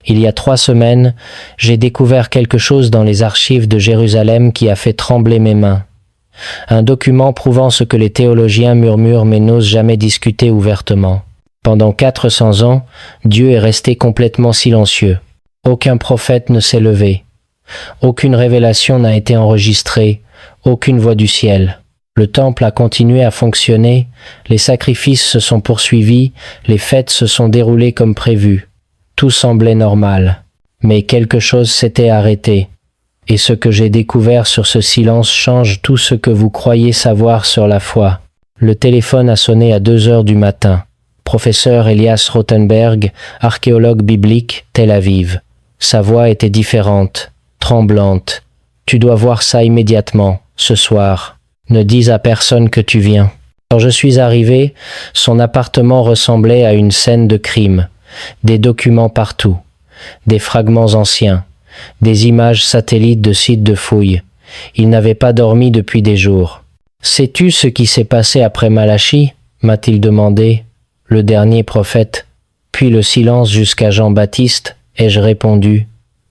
Il y a 3 semaines, j'ai découvert quelque chose dans les archives de Jérusalem qui a fait trembler mes mains. Un document prouvant ce que les théologiens murmurent mais n'osent jamais discuter ouvertement. Pendant 400 ans, Dieu est resté complètement silencieux. Aucun prophète ne s'est levé. Aucune révélation n'a été enregistrée, aucune voix du ciel. Le temple a continué à fonctionner, les sacrifices se sont poursuivis, les fêtes se sont déroulées comme prévu. Tout semblait normal. Mais quelque chose s'était arrêté. Et ce que j'ai découvert sur ce silence change tout ce que vous croyez savoir sur la foi. Le téléphone a sonné à 2 heures du matin. Professeur Elias Rothenberg, archéologue biblique, Tel Aviv. Sa voix était différente, tremblante. Tu dois voir ça immédiatement, ce soir. Ne dis à personne que tu viens. Quand je suis arrivé, son appartement ressemblait à une scène de crime. Des documents partout, des fragments anciens, des images satellites de sites de fouilles. Il n'avait pas dormi depuis des jours. « Sais-tu ce qui s'est passé après Malachi » m'a-t-il demandé, le dernier prophète. Puis le silence jusqu'à Jean-Baptiste, ai-je répondu.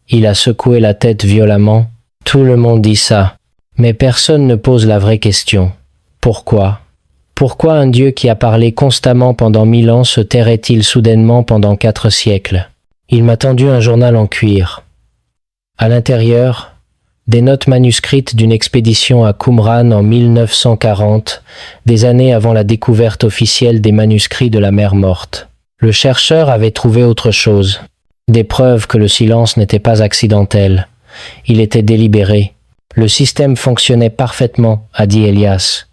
Il a secoué la tête violemment. Tout le monde dit ça. Mais personne ne pose la vraie question. Pourquoi ? Pourquoi un Dieu qui a parlé constamment pendant 1000 ans se tairait-il soudainement pendant 4 siècles ? Il m'a tendu un journal en cuir. À l'intérieur, des notes manuscrites d'une expédition à Qumran en 1940, des années avant la découverte officielle des manuscrits de la mer Morte. Le chercheur avait trouvé autre chose. Des preuves que le silence n'était pas accidentel. Il était délibéré. Le système fonctionnait parfaitement, a dit Elias.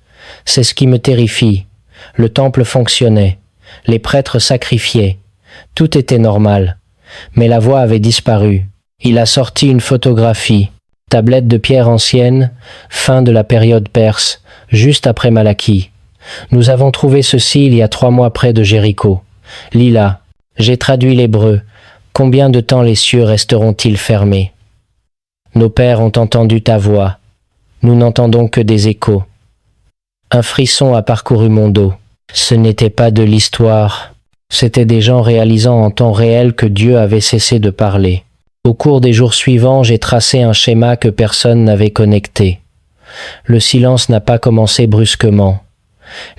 C'est ce qui me terrifie. Le temple fonctionnait. Les prêtres sacrifiaient. Tout était normal. Mais la voix avait disparu. Il a sorti une photographie. Tablette de pierre ancienne, fin de la période perse, juste après Malachi. Nous avons trouvé ceci il y a 3 mois près de Jéricho. Lila, j'ai traduit l'hébreu. Combien de temps les cieux resteront-ils fermés ? Nos pères ont entendu ta voix. Nous n'entendons que des échos. Un frisson a parcouru mon dos. Ce n'était pas de l'histoire. C'étaient des gens réalisant en temps réel que Dieu avait cessé de parler. Au cours des jours suivants, j'ai tracé un schéma que personne n'avait connecté. Le silence n'a pas commencé brusquement.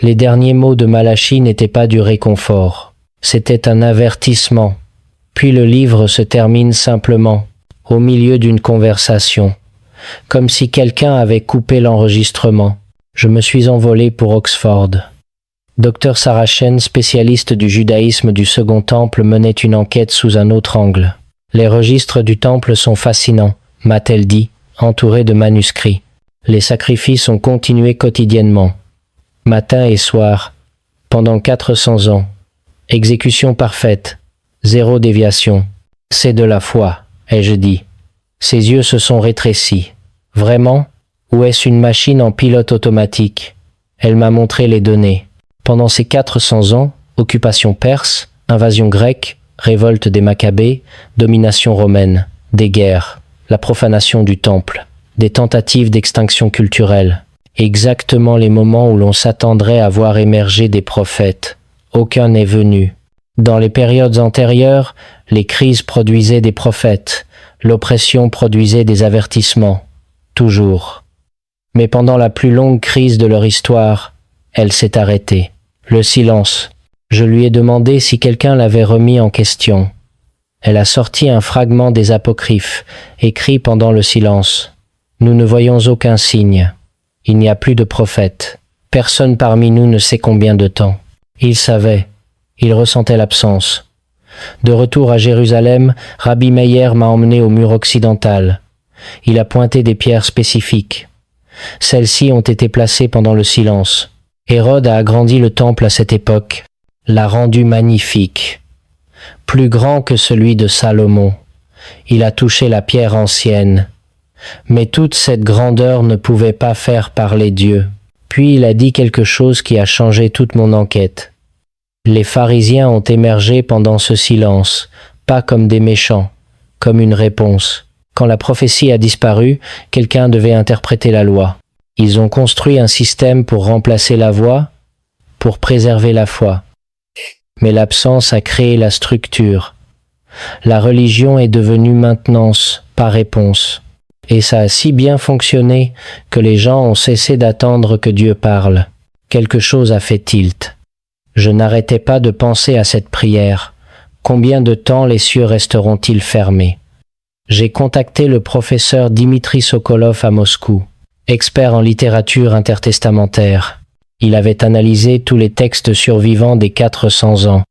Les derniers mots de Malachi n'étaient pas du réconfort. C'était un avertissement. Puis le livre se termine simplement, au milieu d'une conversation, comme si quelqu'un avait coupé l'enregistrement. Je me suis envolé pour Oxford. Dr Sarachen, spécialiste du judaïsme du Second Temple, menait une enquête sous un autre angle. Les registres du temple sont fascinants, m'a-t-elle dit, entourés de manuscrits. Les sacrifices ont continué quotidiennement, matin et soir, pendant 400 ans. Exécution parfaite, 0 déviation. C'est de la foi, ai-je dit. Ses yeux se sont rétrécis. Vraiment ? Ou est-ce une machine en pilote automatique ? Elle m'a montré les données. Pendant ces 400 ans, occupation perse, invasion grecque, révolte des Maccabées, domination romaine, des guerres, la profanation du temple, des tentatives d'extinction culturelle. Exactement les moments où l'on s'attendrait à voir émerger des prophètes. Aucun n'est venu. Dans les périodes antérieures, les crises produisaient des prophètes, l'oppression produisait des avertissements. Toujours. Mais pendant la plus longue crise de leur histoire, elle s'est arrêtée. Le silence. Je lui ai demandé si quelqu'un l'avait remis en question. Elle a sorti un fragment des apocryphes, écrit pendant le silence. Nous ne voyons aucun signe. Il n'y a plus de prophète. Personne parmi nous ne sait combien de temps. Il savait. Il ressentait l'absence. De retour à Jérusalem, Rabbi Meir m'a emmené au mur occidental. Il a pointé des pierres spécifiques. Celles-ci ont été placées pendant le silence. Hérode a agrandi le temple à cette époque, l'a rendu magnifique. Plus grand que celui de Salomon. Il a touché la pierre ancienne. Mais toute cette grandeur ne pouvait pas faire parler Dieu. Puis il a dit quelque chose qui a changé toute mon enquête. Les pharisiens ont émergé pendant ce silence, pas comme des méchants, comme une réponse. Quand la prophétie a disparu, quelqu'un devait interpréter la loi. Ils ont construit un système pour remplacer la voix, pour préserver la foi. Mais l'absence a créé la structure. La religion est devenue maintenance, pas réponse. Et ça a si bien fonctionné que les gens ont cessé d'attendre que Dieu parle. Quelque chose a fait tilt. Je n'arrêtais pas de penser à cette prière. Combien de temps les cieux resteront-ils fermés? J'ai contacté le professeur Dimitri Sokolov à Moscou, expert en littérature intertestamentaire. Il avait analysé tous les textes survivants des 400 ans.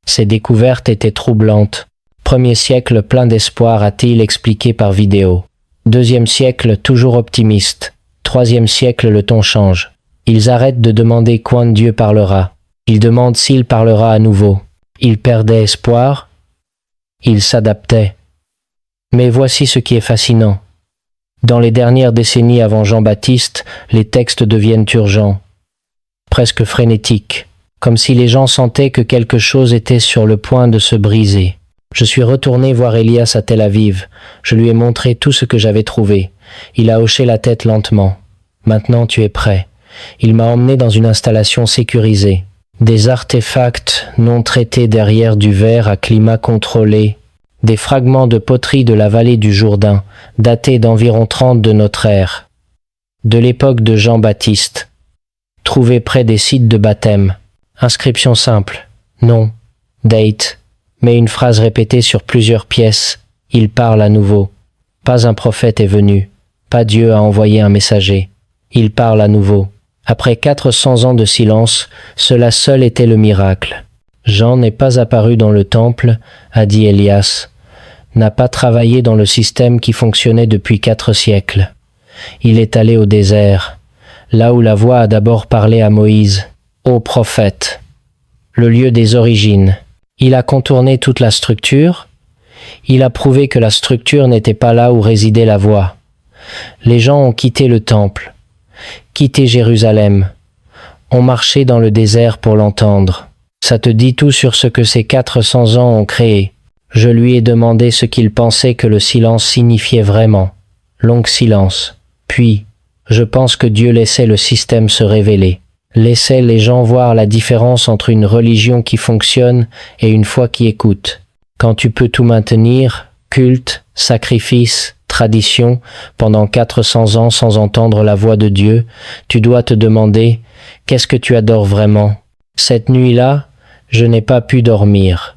Ses découvertes étaient troublantes. Premier siècle plein d'espoir, a-t-il expliqué par vidéo. Deuxième siècle toujours optimiste. Troisième siècle le ton change. Ils arrêtent de demander quand Dieu parlera. Ils demandent s'il parlera à nouveau. Ils perdaient espoir. Ils s'adaptaient. Mais voici ce qui est fascinant. Dans les dernières décennies avant Jean-Baptiste, les textes deviennent urgents, presque frénétiques, comme si les gens sentaient que quelque chose était sur le point de se briser. Je suis retourné voir Elias à Tel Aviv. Je lui ai montré tout ce que j'avais trouvé. Il a hoché la tête lentement. Maintenant tu es prêt. Il m'a emmené dans une installation sécurisée. Des artefacts non traités derrière du verre à climat contrôlé. Des fragments de poterie de la vallée du Jourdain, datés d'environ 30 de notre ère. De l'époque de Jean-Baptiste. Trouvés près des sites de baptême. Inscription simple. Nom. Date. Mais une phrase répétée sur plusieurs pièces. Il parle à nouveau. Pas un prophète est venu. Pas Dieu a envoyé un messager. Il parle à nouveau. Après 400 ans de silence, cela seul était le miracle. Jean n'est pas apparu dans le temple, a dit Elias. N'a pas travaillé dans le système qui fonctionnait depuis 4 siècles. Il est allé au désert, là où la voix a d'abord parlé à Moïse, ô prophète, le lieu des origines. Il a contourné toute la structure. Il a prouvé que la structure n'était pas là où résidait la voix. Les gens ont quitté le temple, quitté Jérusalem, ont marché dans le désert pour l'entendre. Ça te dit tout sur ce que ces 400 ans ont créé. Je lui ai demandé ce qu'il pensait que le silence signifiait vraiment. Long silence. Puis, je pense que Dieu laissait le système se révéler. Laissait les gens voir la différence entre une religion qui fonctionne et une foi qui écoute. Quand tu peux tout maintenir, culte, sacrifice, tradition, pendant 400 ans sans entendre la voix de Dieu, tu dois te demander, qu'est-ce que tu adores vraiment? Cette nuit-là, je n'ai pas pu dormir.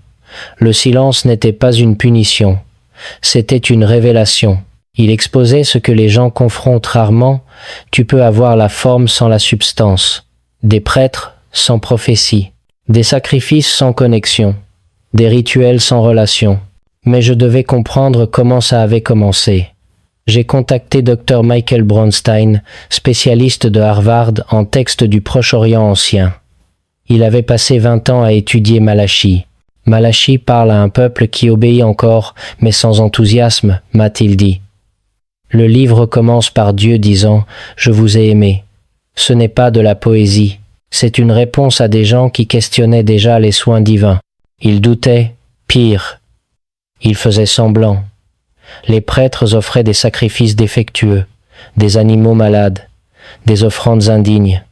Le silence n'était pas une punition, c'était une révélation. Il exposait ce que les gens confrontent rarement, tu peux avoir la forme sans la substance, des prêtres sans prophétie, des sacrifices sans connexion, des rituels sans relation. Mais je devais comprendre comment ça avait commencé. J'ai contacté Dr Michael Bronstein, spécialiste de Harvard en texte du Proche-Orient ancien. Il avait passé 20 ans à étudier Malachi. Malachi parle à un peuple qui obéit encore, mais sans enthousiasme, m'a-t-il dit. Le livre commence par Dieu disant « Je vous ai aimé ». Ce n'est pas de la poésie, c'est une réponse à des gens qui questionnaient déjà les soins divins. Ils doutaient, pire, ils faisaient semblant. Les prêtres offraient des sacrifices défectueux, des animaux malades, des offrandes indignes.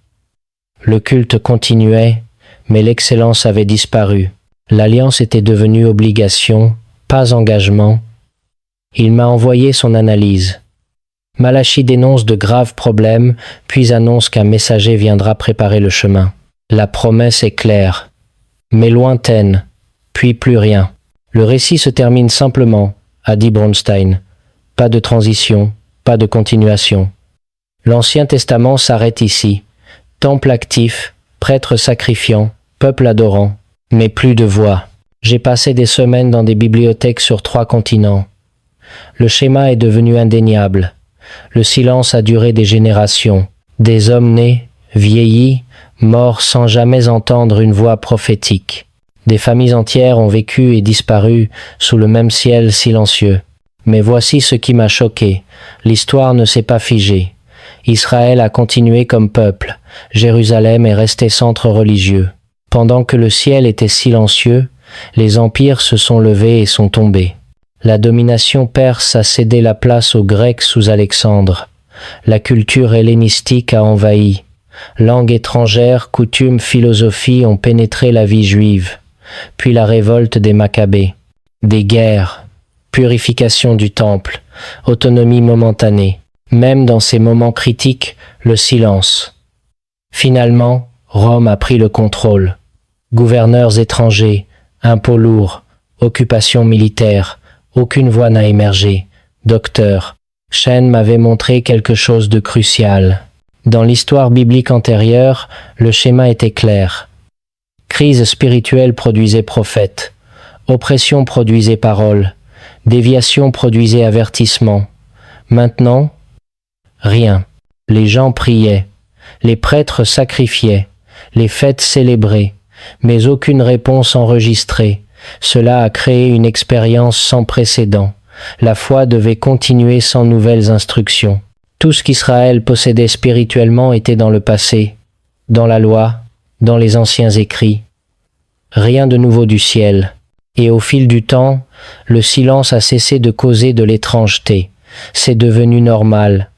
Le culte continuait, mais l'excellence avait disparu. L'alliance était devenue obligation, pas engagement. Il m'a envoyé son analyse. Malachi dénonce de graves problèmes, puis annonce qu'un messager viendra préparer le chemin. La promesse est claire, mais lointaine, puis plus rien. Le récit se termine simplement, a dit Bronstein. Pas de transition, pas de continuation. L'Ancien Testament s'arrête ici. Temple actif, prêtre sacrifiant, peuple adorant, mais plus de voix. J'ai passé des semaines dans des bibliothèques sur 3 continents. Le schéma est devenu indéniable. Le silence a duré des générations. Des hommes nés, vieillis, morts sans jamais entendre une voix prophétique. Des familles entières ont vécu et disparu sous le même ciel silencieux. Mais voici ce qui m'a choqué. L'histoire ne s'est pas figée. Israël a continué comme peuple. Jérusalem est resté centre religieux. Pendant que le ciel était silencieux, les empires se sont levés et sont tombés. La domination perse a cédé la place aux Grecs sous Alexandre. La culture hellénistique a envahi. Langues étrangères, coutumes, philosophies ont pénétré la vie juive. Puis la révolte des Maccabées. des guerres, purification du temple, autonomie momentanée. Même dans ces moments critiques, le silence. Finalement, Rome a pris le contrôle. Gouverneurs étrangers, impôts lourds, occupation militaire, aucune voix n'a émergé. Docteur, Shen m'avait montré quelque chose de crucial. Dans l'histoire biblique antérieure, le schéma était clair. Crise spirituelle produisait prophète, oppression produisait parole, déviation produisait avertissement. Maintenant, rien. Les gens priaient, les prêtres sacrifiaient, les fêtes célébrées, mais aucune réponse enregistrée. Cela a créé une expérience sans précédent. La foi devait continuer sans nouvelles instructions. Tout ce qu'Israël possédait spirituellement était dans le passé, dans la loi, dans les anciens écrits. Rien de nouveau du ciel. Et au fil du temps, le silence a cessé de causer de l'étrangeté. C'est devenu normal.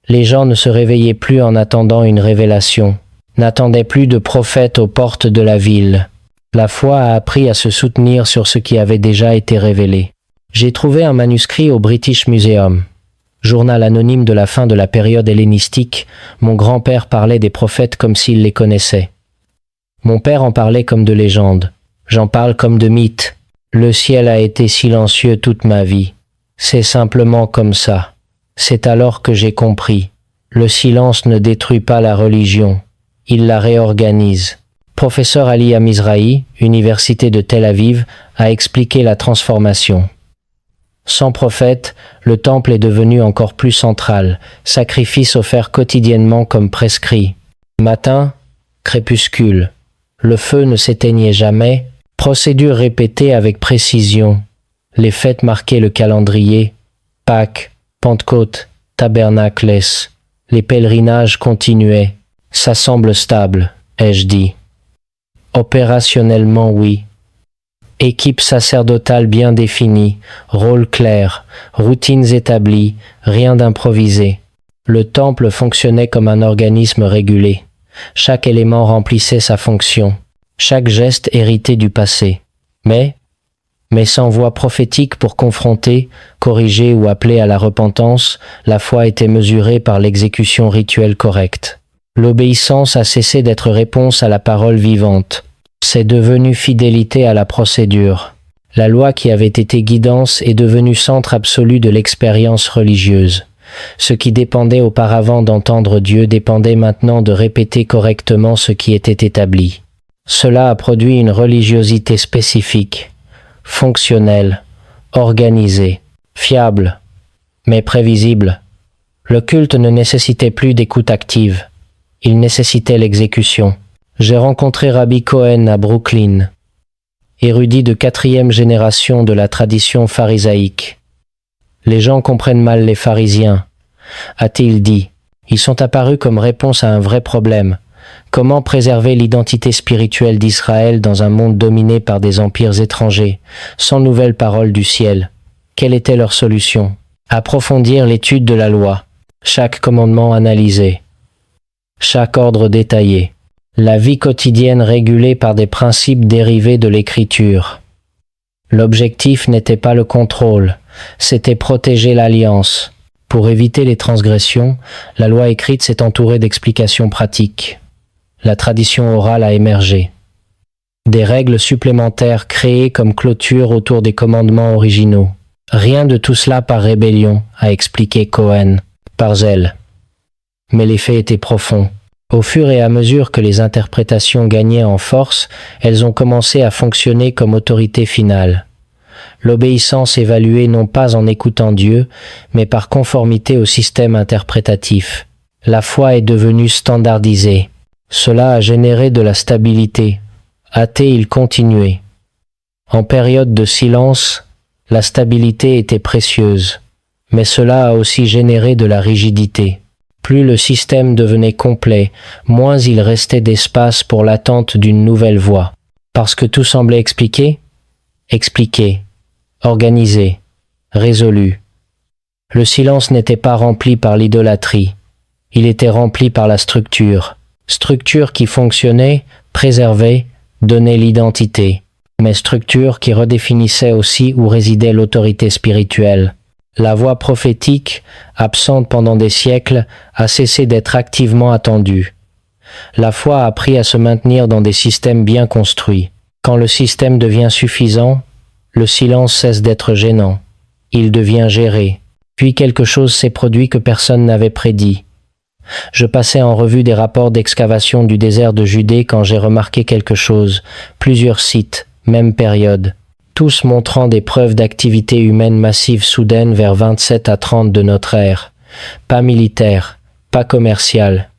Les gens ne se réveillaient plus en attendant une révélation, n'attendaient plus de prophètes aux portes de la ville. La foi a appris à se soutenir sur ce qui avait déjà été révélé. J'ai trouvé un manuscrit au British Museum. Journal anonyme de la fin de la période hellénistique, mon grand-père parlait des prophètes comme s'il les connaissait. Mon père en parlait comme de légendes. J'en parle comme de mythes. Le ciel a été silencieux toute ma vie. C'est simplement comme ça. C'est alors que j'ai compris. Le silence ne détruit pas la religion. Il la réorganise. Professeur Ali Amizrahi, Université de Tel Aviv, a expliqué la transformation. Sans prophète, le temple est devenu encore plus central, sacrifice offert quotidiennement comme prescrit. Matin, crépuscule. Le feu ne s'éteignait jamais, procédure répétée avec précision. Les fêtes marquaient le calendrier, Pâques, Pentecôte, Tabernacles. Les pèlerinages continuaient. Ça semble stable, ai-je dit. Opérationnellement, oui. Équipe sacerdotale bien définie, rôle clair, routines établies, rien d'improvisé. Le temple fonctionnait comme un organisme régulé. Chaque élément remplissait sa fonction. Chaque geste héritait du passé. Mais sans voix prophétique pour confronter, corriger ou appeler à la repentance, la foi était mesurée par l'exécution rituelle correcte. L'obéissance a cessé d'être réponse à la parole vivante. C'est devenu fidélité à la procédure. La loi qui avait été guidance est devenue centre absolu de l'expérience religieuse. Ce qui dépendait auparavant d'entendre Dieu dépendait maintenant de répéter correctement ce qui était établi. Cela a produit une religiosité spécifique, fonctionnelle, organisée, fiable, mais prévisible. Le culte ne nécessitait plus d'écoute active. Il nécessitait l'exécution. J'ai rencontré Rabbi Cohen à Brooklyn, érudit de 4e génération de la tradition pharisaïque. Les gens comprennent mal les pharisiens, a-t-il dit. Ils sont apparus comme réponse à un vrai problème. Comment préserver l'identité spirituelle d'Israël dans un monde dominé par des empires étrangers, sans nouvelles paroles du ciel? Quelle était leur solution? Approfondir l'étude de la loi, chaque commandement analysé, chaque ordre détaillé. La vie quotidienne régulée par des principes dérivés de l'écriture. L'objectif n'était pas le contrôle, c'était protéger l'alliance. Pour éviter les transgressions, la loi écrite s'est entourée d'explications pratiques. La tradition orale a émergé. Des règles supplémentaires créées comme clôture autour des commandements originaux. Rien de tout cela par rébellion, a expliqué Cohen, par zèle. Mais l'effet était profond. Au fur et à mesure que les interprétations gagnaient en force, elles ont commencé à fonctionner comme autorité finale. L'obéissance évaluée non pas en écoutant Dieu, mais par conformité au système interprétatif. La foi est devenue standardisée. Cela a généré de la stabilité. Athée, il continuait. En période de silence, la stabilité était précieuse, mais cela a aussi généré de la rigidité. Plus le système devenait complet, moins il restait d'espace pour l'attente d'une nouvelle voie. Parce que tout semblait expliqué, organisé, résolu. Le silence n'était pas rempli par l'idolâtrie, il était rempli par la structure qui fonctionnait, préservait, donnait l'identité. mais structure qui redéfinissait aussi où résidait l'autorité spirituelle. La voix prophétique, absente pendant des siècles, a cessé d'être activement attendue. La foi a appris à se maintenir dans des systèmes bien construits. Quand le système devient suffisant, le silence cesse d'être gênant. Il devient géré. Puis quelque chose s'est produit que personne n'avait prédit. Je passais en revue des rapports d'excavation du désert de Judée quand j'ai remarqué quelque chose. Plusieurs sites, même période. Tous montrant des preuves d'activité humaine massive soudaine vers 27 à 30 de notre ère. Pas militaire, pas commercial,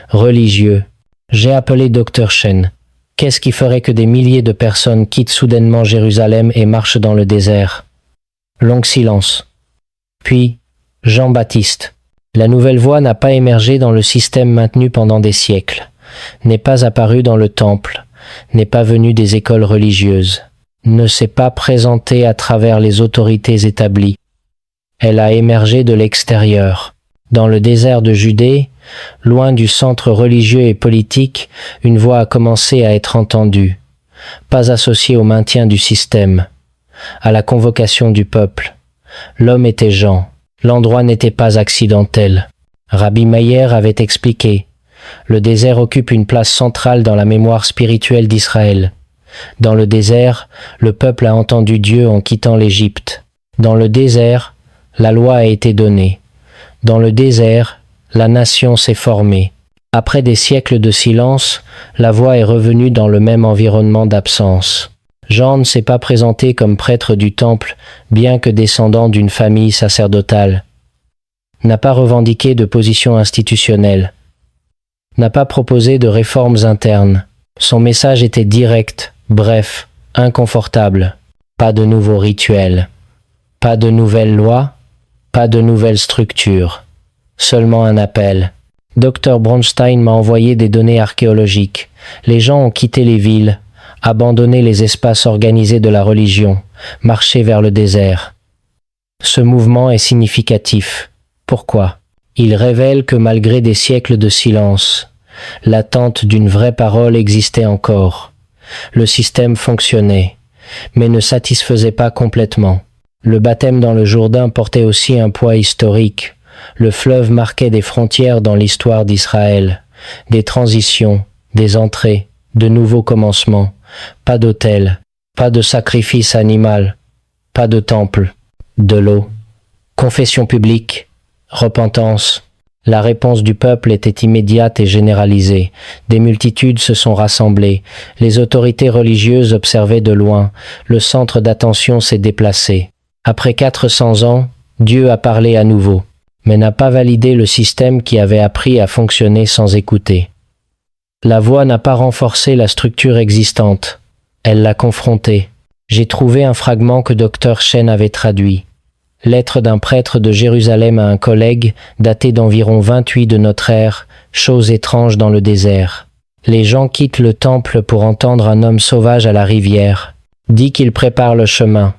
religieux. J'ai appelé Dr. Shen. Qu'est-ce qui ferait que des milliers de personnes quittent soudainement Jérusalem et marchent dans le désert? Long silence. Puis, Jean-Baptiste. La nouvelle voie n'a pas émergé dans le système maintenu pendant des siècles, n'est pas apparue dans le temple, n'est pas venue des écoles religieuses, ne s'est pas présentée à travers les autorités établies. Elle a émergé de l'extérieur. Dans le désert de Judée, loin du centre religieux et politique, une voix a commencé à être entendue, pas associée au maintien du système, à la convocation du peuple. L'homme était Jean, l'endroit n'était pas accidentel. Rabbi Meir avait expliqué, le désert occupe une place centrale dans la mémoire spirituelle d'Israël. Dans le désert, le peuple a entendu Dieu en quittant l'Égypte. Dans le désert, la loi a été donnée. Dans le désert, la nation s'est formée. Après des siècles de silence, la voix est revenue dans le même environnement d'absence. Jean ne s'est pas présenté comme prêtre du temple, bien que descendant d'une famille sacerdotale. N'a pas revendiqué de position institutionnelle. N'a pas proposé de réformes internes. Son message était direct, bref, inconfortable. Pas de nouveaux rituels. Pas de nouvelles lois. Pas de nouvelles structures. Seulement un appel. Dr. Bronstein m'a envoyé des données archéologiques. Les gens ont quitté les villes, abandonné les espaces organisés de la religion, marché vers le désert. Ce mouvement est significatif. Pourquoi? Il révèle que malgré des siècles de silence, l'attente d'une vraie parole existait encore. Le système fonctionnait, mais ne satisfaisait pas complètement. Le baptême dans le Jourdain portait aussi un poids historique. Le fleuve marquait des frontières dans l'histoire d'Israël, des transitions, des entrées, de nouveaux commencements. Pas d'autel, pas de sacrifice animal, pas de temple, de l'eau. Confession publique, repentance. La réponse du peuple était immédiate et généralisée. Des multitudes se sont rassemblées. Les autorités religieuses observaient de loin. Le centre d'attention s'est déplacé. Après 400 ans, Dieu a parlé à nouveau, mais n'a pas validé le système qui avait appris à fonctionner sans écouter. La voix n'a pas renforcé la structure existante, elle l'a confrontée. J'ai trouvé un fragment que Dr. Shen avait traduit. Lettre d'un prêtre de Jérusalem à un collègue, daté d'environ 28 de notre ère, chose étrange dans le désert. Les gens quittent le temple pour entendre un homme sauvage à la rivière. Dit qu'il prépare le chemin.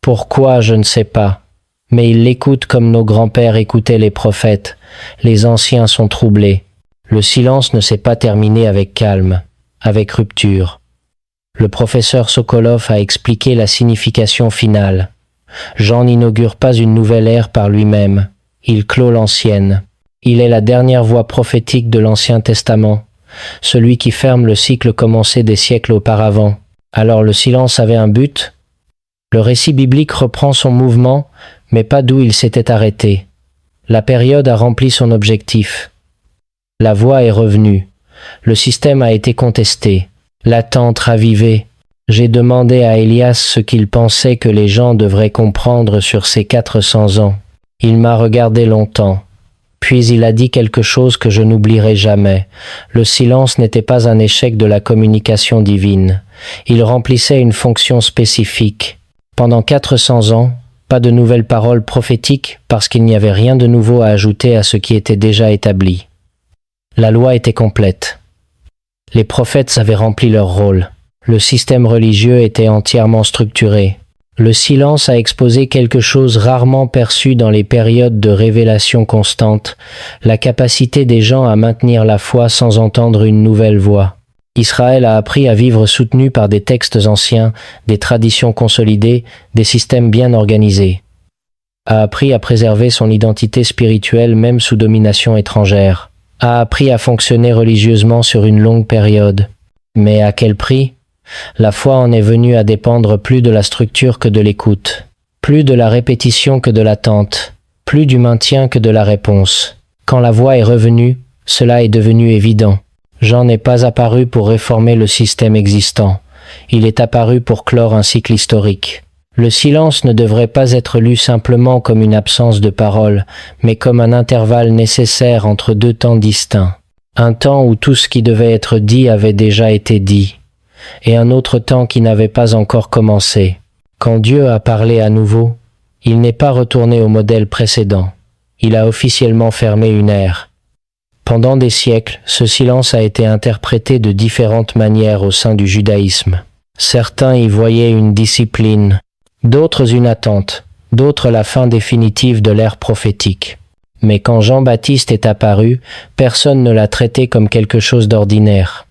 Pourquoi, je ne sais pas. Mais ils l'écoutent comme nos grands-pères écoutaient les prophètes. Les anciens sont troublés. Le silence ne s'est pas terminé avec calme, avec rupture. Le professeur Sokolov a expliqué la signification finale. Jean n'inaugure pas une nouvelle ère par lui-même. Il clôt l'ancienne. Il est la dernière voix prophétique de l'Ancien Testament, celui qui ferme le cycle commencé des siècles auparavant. Alors le silence avait un but? Le récit biblique reprend son mouvement, mais pas d'où il s'était arrêté. La période a rempli son objectif. La voix est revenue. Le système a été contesté. L'attente ravivée. J'ai demandé à Elias ce qu'il pensait que les gens devraient comprendre sur ces 400 ans. Il m'a regardé longtemps. Puis il a dit quelque chose que je n'oublierai jamais. Le silence n'était pas un échec de la communication divine. Il remplissait une fonction spécifique. Pendant 400 ans, pas de nouvelles paroles prophétiques parce qu'il n'y avait rien de nouveau à ajouter à ce qui était déjà établi. La loi était complète. Les prophètes avaient rempli leur rôle. Le système religieux était entièrement structuré. Le silence a exposé quelque chose rarement perçu dans les périodes de révélation constante, la capacité des gens à maintenir la foi sans entendre une nouvelle voix. Israël a appris à vivre soutenu par des textes anciens, des traditions consolidées, des systèmes bien organisés. A appris à préserver son identité spirituelle même sous domination étrangère. A appris à fonctionner religieusement sur une longue période. Mais à quel prix? La foi en est venue à dépendre plus de la structure que de l'écoute, plus de la répétition que de l'attente, plus du maintien que de la réponse. Quand la voix est revenue, cela est devenu évident. Jean n'est pas apparu pour réformer le système existant. Il est apparu pour clore un cycle historique. Le silence ne devrait pas être lu simplement comme une absence de parole, mais comme un intervalle nécessaire entre deux temps distincts. Un temps où tout ce qui devait être dit avait déjà été dit, et un autre temps qui n'avait pas encore commencé. Quand Dieu a parlé à nouveau, il n'est pas retourné au modèle précédent. Il a officiellement fermé une ère. Pendant des siècles, ce silence a été interprété de différentes manières au sein du judaïsme. Certains y voyaient une discipline, d'autres une attente, d'autres la fin définitive de l'ère prophétique. Mais quand Jean-Baptiste est apparu, personne ne l'a traité comme quelque chose d'ordinaire.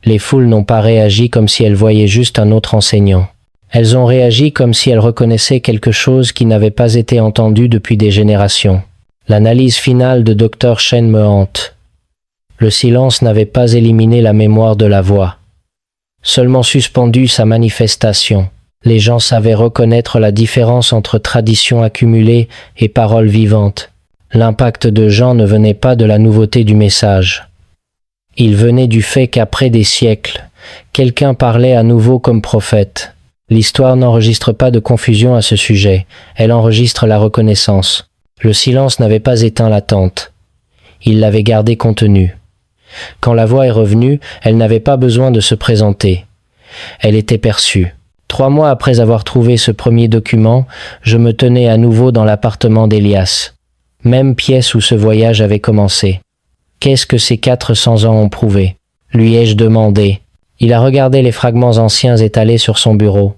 Les foules n'ont pas réagi comme si elles voyaient juste un autre enseignant. Elles ont réagi comme si elles reconnaissaient quelque chose qui n'avait pas été entendu depuis des générations. L'analyse finale de Dr. Shen me hante. Le silence n'avait pas éliminé la mémoire de la voix, seulement suspendu sa manifestation. Les gens savaient reconnaître la différence entre tradition accumulée et parole vivante. L'impact de Jean ne venait pas de la nouveauté du message. Il venait du fait qu'après des siècles, quelqu'un parlait à nouveau comme prophète. L'histoire n'enregistre pas de confusion à ce sujet, elle enregistre la reconnaissance. Le silence n'avait pas éteint l'attente. Il l'avait gardée contenue. Quand la voix est revenue, elle n'avait pas besoin de se présenter. Elle était perçue. 3 mois après avoir trouvé ce premier document, je me tenais à nouveau dans l'appartement d'Elias. Même pièce où ce voyage avait commencé. Qu'est-ce que ces 400 ans ont prouvé? Lui ai-je demandé. Il a regardé les fragments anciens étalés sur son bureau.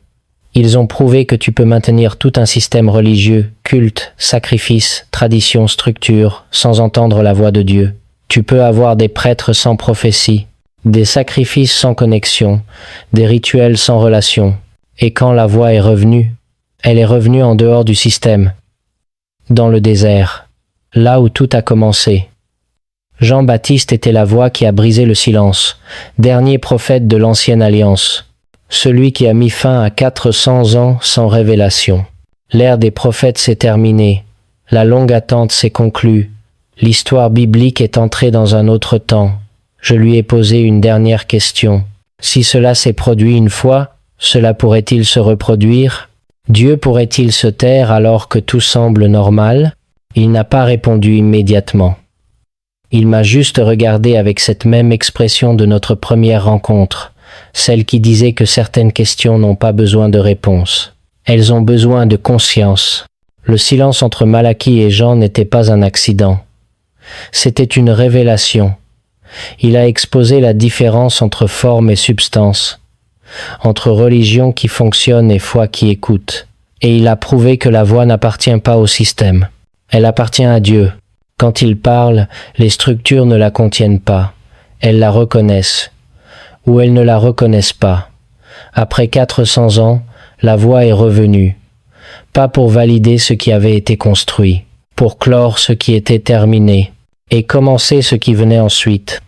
Ils ont prouvé que tu peux maintenir tout un système religieux, culte, sacrifice, tradition, structure, sans entendre la voix de Dieu. Tu peux avoir des prêtres sans prophétie, des sacrifices sans connexion, des rituels sans relation. Et quand la voix est revenue, elle est revenue en dehors du système, dans le désert, là où tout a commencé. Jean-Baptiste était la voix qui a brisé le silence, dernier prophète de l'ancienne alliance, celui qui a mis fin à 400 ans sans révélation. L'ère des prophètes s'est terminée, la longue attente s'est conclue, l'histoire biblique est entrée dans un autre temps. Je lui ai posé une dernière question. Si cela s'est produit une fois, cela pourrait-il se reproduire? Dieu pourrait-il se taire alors que tout semble normal? Il n'a pas répondu immédiatement. Il m'a juste regardé avec cette même expression de notre première rencontre, celle qui disait que certaines questions n'ont pas besoin de réponse. Elles ont besoin de conscience. Le silence entre Malachie et Jean n'était pas un accident. C'était une révélation. Il a exposé la différence entre forme et substance, entre religion qui fonctionne et foi qui écoute. Et il a prouvé que la voix n'appartient pas au système. Elle appartient à Dieu. Quand il parle, les structures ne la contiennent pas. Elles la reconnaissent. Ou elles ne la reconnaissent pas. Après 400 ans, la voix est revenue. Pas pour valider ce qui avait été construit, pour clore ce qui était terminé, et commencer ce qui venait ensuite.